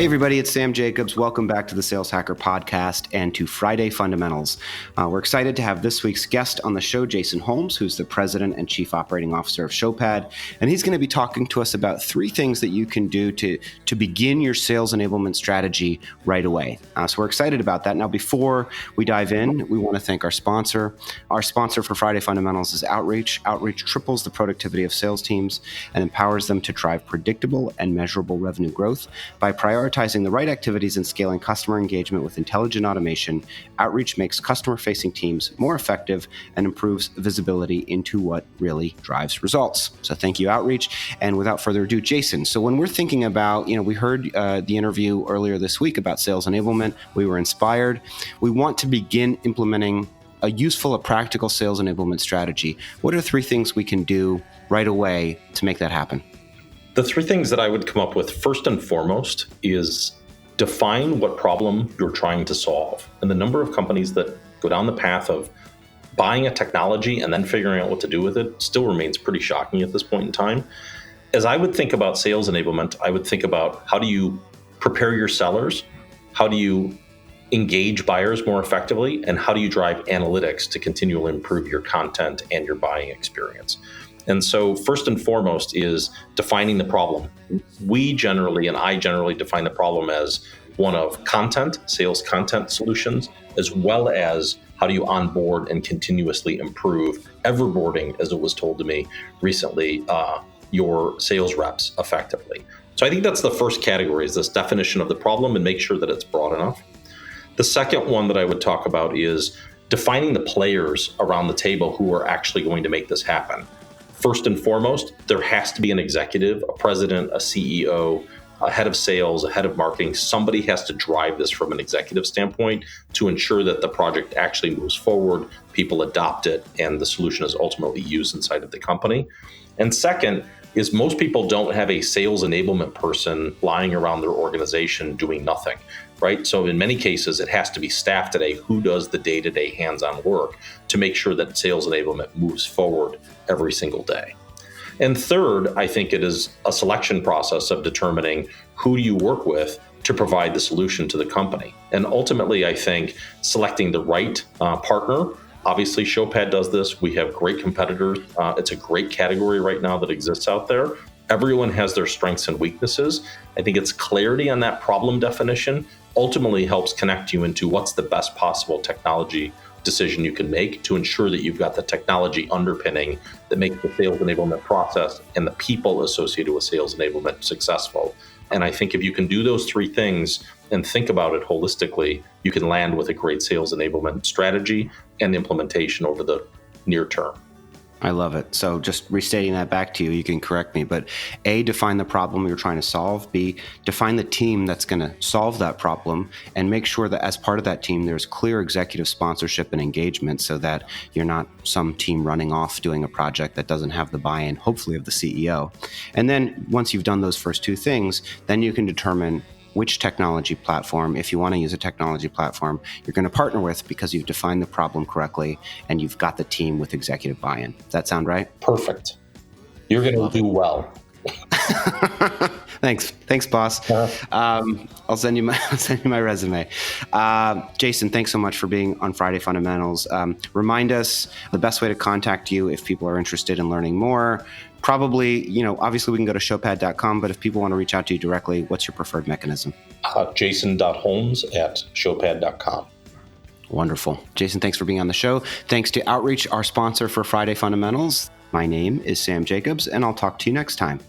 everybody, it's Sam Jacobs. Welcome back to the Sales Hacker Podcast and to Friday Fundamentals. We're excited to have this week's guest on the show, Jason Holmes, who's the President and Chief Operating Officer of Showpad. And he's going to be talking to us about three things that you can do to begin your sales enablement strategy right away. So we're excited about that. Now, before we dive in, we want to thank our sponsor. Our sponsor for Friday Fundamentals is Outreach. Outreach triples the productivity of sales teams and empowers them to drive predictable and measurable revenue growth by prioritizing the right activities and scaling customer engagement with intelligent automation. Outreach makes customer-facing teams more effective and improves visibility into what really drives results. So thank you, Outreach. And without further ado, Jason. So when we're thinking about, we heard the interview earlier this week about sales enablement. We were inspired. We want to begin implementing a useful, a practical sales enablement strategy. What are three things we can do right away to make that happen? The three things that I would come up with first and foremost is define what problem you're trying to solve. And the number of companies that go down the path of buying a technology and then figuring out what to do with it still remains pretty shocking at this point in time. As I would think about sales enablement, I would think about how do you prepare your sellers? How do you engage buyers more effectively? And how do you drive analytics to continually improve your content and your buying experience? And so first and foremost is defining the problem. I generally define the problem as one of content, sales content solutions, as well as how do you onboard and continuously improve, everboarding, as it was told to me recently, your sales reps effectively. So I think that's the first category, is this definition of the problem and make sure that it's broad enough. The second one that I would talk about is defining the players around the table who are actually going to make this happen. First and foremost, there has to be an executive, a president, a CEO, a head of sales, a head of marketing. Somebody has to drive this from an executive standpoint to ensure that the project actually moves forward, people adopt it, and the solution is ultimately used inside of the company. And second is most people don't have a sales enablement person lying around their organization doing nothing, right? So in many cases, it has to be staff today who does the day-to-day hands-on work to make sure that sales enablement moves forward every single day. And third, I think it is a selection process of determining who do you work with to provide the solution to the company. And ultimately, I think selecting the right partner. Obviously, Showpad does this. We have great competitors. It's a great category right now that exists out there. Everyone has their strengths and weaknesses. I think it's clarity on that problem definition ultimately helps connect you into what's the best possible technology decision you can make to ensure that you've got the technology underpinning that makes the sales enablement process and the people associated with sales enablement successful. And I think if you can do those three things and think about it holistically, you can land with a great sales enablement strategy and implementation over the near term. I love it. So just restating that back to you, you can correct me, but A, define the problem you're trying to solve. B, define the team that's going to solve that problem and make sure that as part of that team, there's clear executive sponsorship and engagement so that you're not some team running off doing a project that doesn't have the buy-in, hopefully, of the CEO. And then once you've done those first two things, then you can determine which technology platform, if you want to use a technology platform, you're going to partner with because you've defined the problem correctly and you've got the team with executive buy-in. Does that sound right? Perfect. You're going to do well. Thanks, boss. I'll send you my resume. Jason, thanks so much for being on Friday Fundamentals. Remind us the best way to contact you if people are interested in learning more. Probably, obviously we can go to showpad.com, but if people want to reach out to you directly, what's your preferred mechanism? Jason.holmes@showpad.com. Wonderful. Jason, thanks for being on the show. Thanks to Outreach, our sponsor for Friday Fundamentals. My name is Sam Jacobs, and I'll talk to you next time.